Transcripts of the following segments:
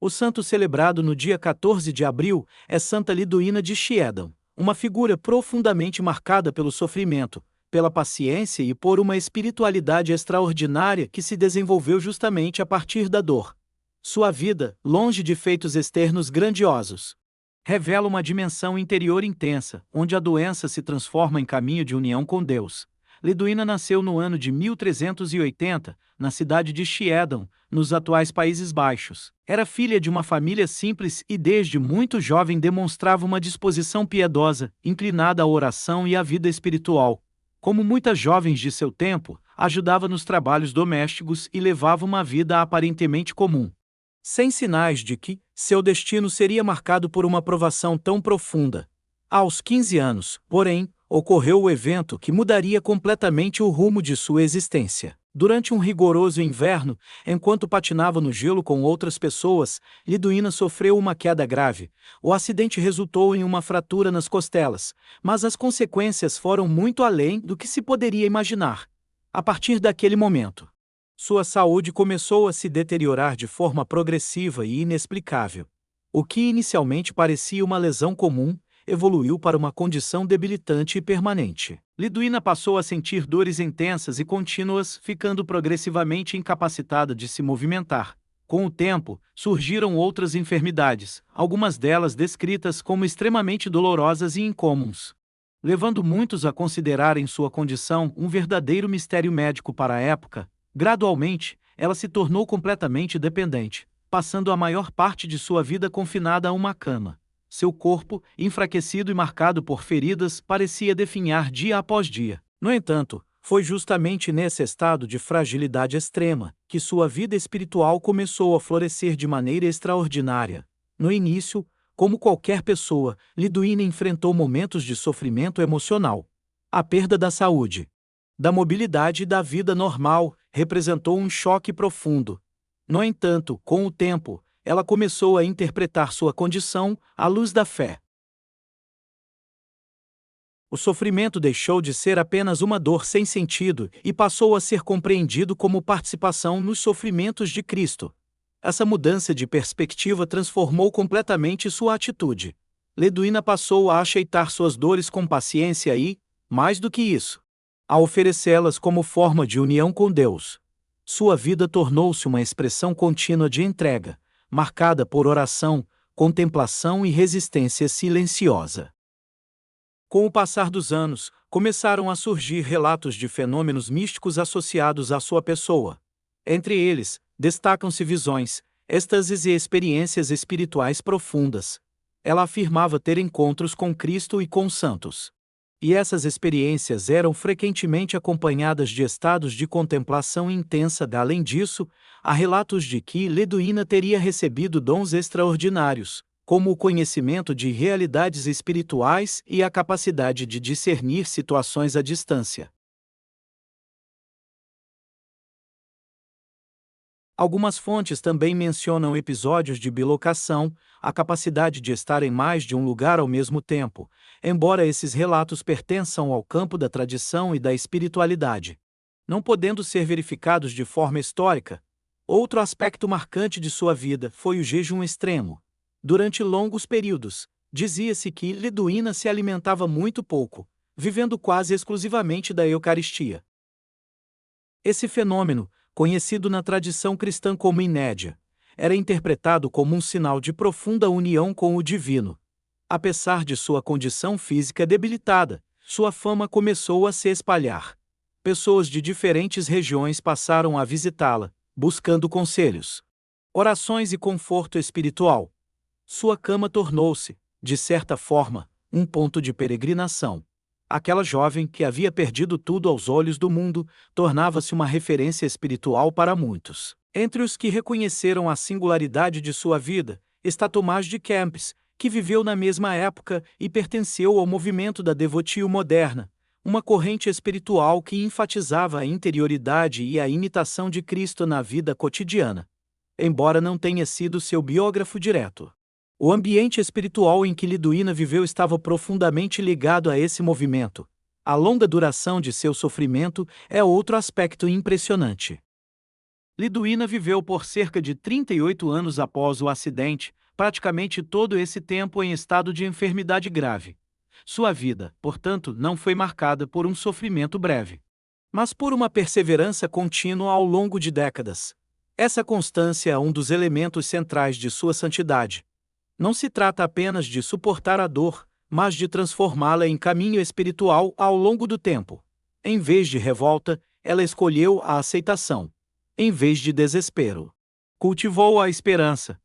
O santo celebrado no dia 14 de abril é Santa Liduína de Schiedam, uma figura profundamente marcada pelo sofrimento, pela paciência e por uma espiritualidade extraordinária que se desenvolveu justamente a partir da dor. Sua vida, longe de feitos externos grandiosos, revela uma dimensão interior intensa, onde a doença se transforma em caminho de união com Deus. Liduína nasceu no ano de 1380, na cidade de Schiedam, nos atuais Países Baixos. Era filha de uma família simples e desde muito jovem demonstrava uma disposição piedosa, inclinada à oração e à vida espiritual. Como muitas jovens de seu tempo, ajudava nos trabalhos domésticos e levava uma vida aparentemente comum, sem sinais de que seu destino seria marcado por uma provação tão profunda. Aos 15 anos, porém, ocorreu o evento que mudaria completamente o rumo de sua existência. Durante um rigoroso inverno, enquanto patinava no gelo com outras pessoas, Liduína sofreu uma queda grave. O acidente resultou em uma fratura nas costelas, mas as consequências foram muito além do que se poderia imaginar. A partir daquele momento, sua saúde começou a se deteriorar de forma progressiva e inexplicável. O que inicialmente parecia uma lesão comum, evoluiu para uma condição debilitante e permanente. Liduína passou a sentir dores intensas e contínuas, ficando progressivamente incapacitada de se movimentar. Com o tempo, surgiram outras enfermidades, algumas delas descritas como extremamente dolorosas e incomuns, levando muitos a considerarem sua condição um verdadeiro mistério médico para a época. Gradualmente, ela se tornou completamente dependente, passando a maior parte de sua vida confinada a uma cama. Seu corpo, enfraquecido e marcado por feridas, parecia definhar dia após dia. No entanto, foi justamente nesse estado de fragilidade extrema que sua vida espiritual começou a florescer de maneira extraordinária. No início, como qualquer pessoa, Liduína enfrentou momentos de sofrimento emocional. A perda da saúde, da mobilidade e da vida normal representou um choque profundo. No entanto, com o tempo, ela começou a interpretar sua condição à luz da fé. O sofrimento deixou de ser apenas uma dor sem sentido e passou a ser compreendido como participação nos sofrimentos de Cristo. Essa mudança de perspectiva transformou completamente sua atitude. Liduína passou a aceitar suas dores com paciência e, mais do que isso, a oferecê-las como forma de união com Deus. Sua vida tornou-se uma expressão contínua de entrega, marcada por oração, contemplação e resistência silenciosa. Com o passar dos anos, começaram a surgir relatos de fenômenos místicos associados à sua pessoa. Entre eles, destacam-se visões, êxtases e experiências espirituais profundas. Ela afirmava ter encontros com Cristo e com os santos. E essas experiências eram frequentemente acompanhadas de estados de contemplação intensa. Além disso, há relatos de que Liduína teria recebido dons extraordinários, como o conhecimento de realidades espirituais e a capacidade de discernir situações à distância. Algumas fontes também mencionam episódios de bilocação, a capacidade de estar em mais de um lugar ao mesmo tempo, embora esses relatos pertençam ao campo da tradição e da espiritualidade, não podendo ser verificados de forma histórica. Outro aspecto marcante de sua vida foi o jejum extremo. Durante longos períodos, dizia-se que Liduína se alimentava muito pouco, vivendo quase exclusivamente da Eucaristia. Esse fenômeno, conhecido na tradição cristã como inédia, era interpretado como um sinal de profunda união com o divino. Apesar de sua condição física debilitada, sua fama começou a se espalhar. Pessoas de diferentes regiões passaram a visitá-la, buscando conselhos, orações e conforto espiritual. Sua cama tornou-se, de certa forma, um ponto de peregrinação. Aquela jovem que havia perdido tudo aos olhos do mundo tornava-se uma referência espiritual para muitos. Entre os que reconheceram a singularidade de sua vida, está Tomás de Kempis, que viveu na mesma época e pertenceu ao movimento da devotio moderna, uma corrente espiritual que enfatizava a interioridade e a imitação de Cristo na vida cotidiana. Embora não tenha sido seu biógrafo direto, o ambiente espiritual em que Liduína viveu estava profundamente ligado a esse movimento. A longa duração de seu sofrimento é outro aspecto impressionante. Liduína viveu por cerca de 38 anos após o acidente, praticamente todo esse tempo em estado de enfermidade grave. Sua vida, portanto, não foi marcada por um sofrimento breve, mas por uma perseverança contínua ao longo de décadas. Essa constância é um dos elementos centrais de sua santidade. Não se trata apenas de suportar a dor, mas de transformá-la em caminho espiritual ao longo do tempo. Em vez de revolta, ela escolheu a aceitação. Em vez de desespero, cultivou a esperança.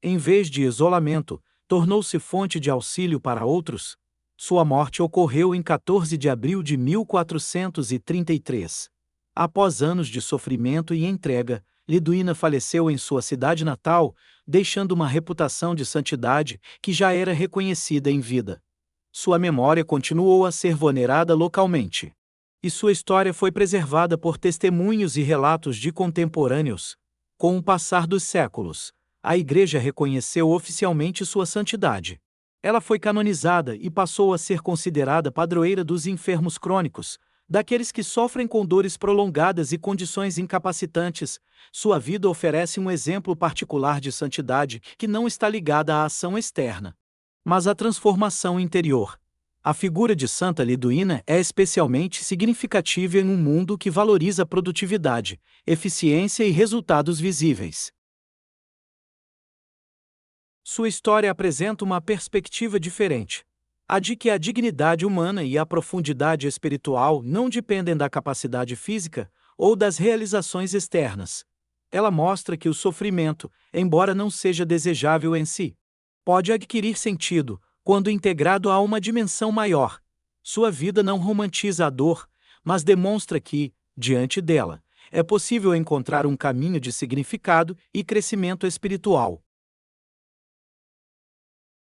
Em vez de isolamento, tornou-se fonte de auxílio para outros. Sua morte ocorreu em 14 de abril de 1433. Após anos de sofrimento e entrega, Liduína faleceu em sua cidade natal, deixando uma reputação de santidade que já era reconhecida em vida. Sua memória continuou a ser venerada localmente. E sua história foi preservada por testemunhos e relatos de contemporâneos. Com o passar dos séculos, a Igreja reconheceu oficialmente sua santidade. Ela foi canonizada e passou a ser considerada padroeira dos enfermos crônicos, daqueles que sofrem com dores prolongadas e condições incapacitantes. Sua vida oferece um exemplo particular de santidade que não está ligada à ação externa, mas à transformação interior. A figura de Santa Liduína é especialmente significativa em um mundo que valoriza produtividade, eficiência e resultados visíveis. Sua história apresenta uma perspectiva diferente. A de que a dignidade humana e a profundidade espiritual não dependem da capacidade física ou das realizações externas. Ela mostra que o sofrimento, embora não seja desejável em si, pode adquirir sentido quando integrado a uma dimensão maior. Sua vida não romantiza a dor, mas demonstra que, diante dela, é possível encontrar um caminho de significado e crescimento espiritual.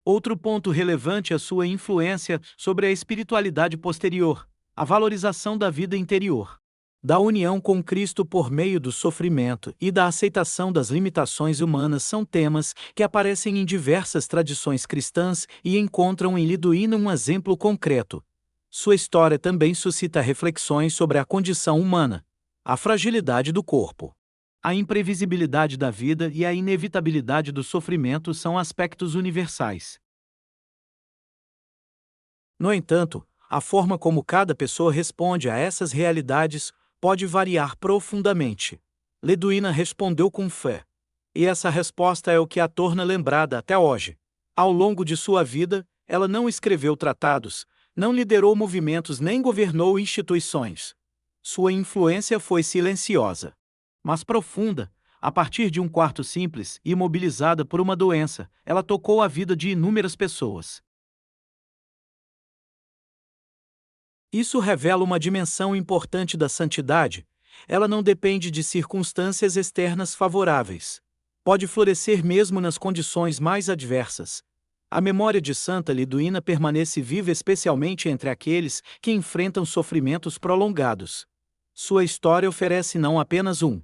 Outro ponto relevante é sua influência sobre a espiritualidade posterior, a valorização da vida interior, da união com Cristo por meio do sofrimento e da aceitação das limitações humanas são temas que aparecem em diversas tradições cristãs e encontram em Liduína um exemplo concreto. Sua história também suscita reflexões sobre a condição humana, a fragilidade do corpo. A imprevisibilidade da vida e a inevitabilidade do sofrimento são aspectos universais. No entanto, a forma como cada pessoa responde a essas realidades pode variar profundamente. Liduína respondeu com fé. E essa resposta é o que a torna lembrada até hoje. Ao longo de sua vida, ela não escreveu tratados, não liderou movimentos nem governou instituições. Sua influência foi silenciosa, mas profunda. A partir de um quarto simples, imobilizada por uma doença, ela tocou a vida de inúmeras pessoas. Isso revela uma dimensão importante da santidade. Ela não depende de circunstâncias externas favoráveis. Pode florescer mesmo nas condições mais adversas. A memória de Santa Liduína permanece viva especialmente entre aqueles que enfrentam sofrimentos prolongados. Sua história oferece não apenas um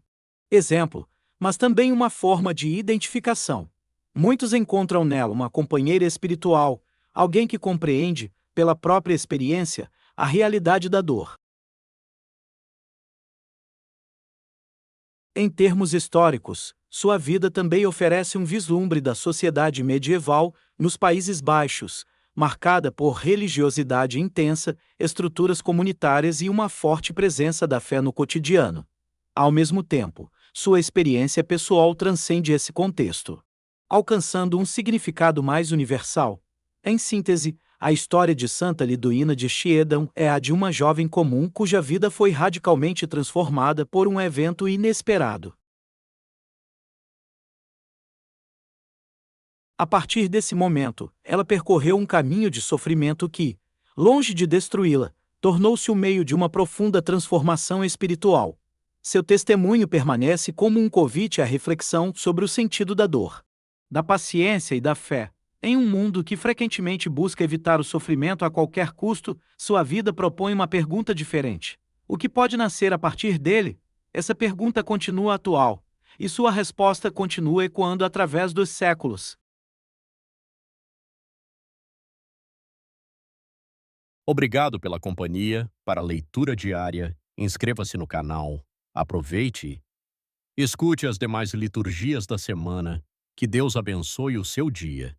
exemplo, mas também uma forma de identificação. Muitos encontram nela uma companheira espiritual, alguém que compreende, pela própria experiência, a realidade da dor. Em termos históricos, sua vida também oferece um vislumbre da sociedade medieval nos Países Baixos, marcada por religiosidade intensa, estruturas comunitárias e uma forte presença da fé no cotidiano. Ao mesmo tempo, sua experiência pessoal transcende esse contexto, alcançando um significado mais universal. Em síntese, a história de Santa Liduína de Schiedam é a de uma jovem comum cuja vida foi radicalmente transformada por um evento inesperado. A partir desse momento, ela percorreu um caminho de sofrimento que, longe de destruí-la, tornou-se o meio de uma profunda transformação espiritual. Seu testemunho permanece como um convite à reflexão sobre o sentido da dor, da paciência e da fé. Em um mundo que frequentemente busca evitar o sofrimento a qualquer custo, sua vida propõe uma pergunta diferente. O que pode nascer a partir dele? Essa pergunta continua atual, e sua resposta continua ecoando através dos séculos. Obrigado pela companhia. Para a leitura diária, inscreva-se no canal. Aproveite Escute as demais liturgias da semana. Que Deus abençoe o seu dia.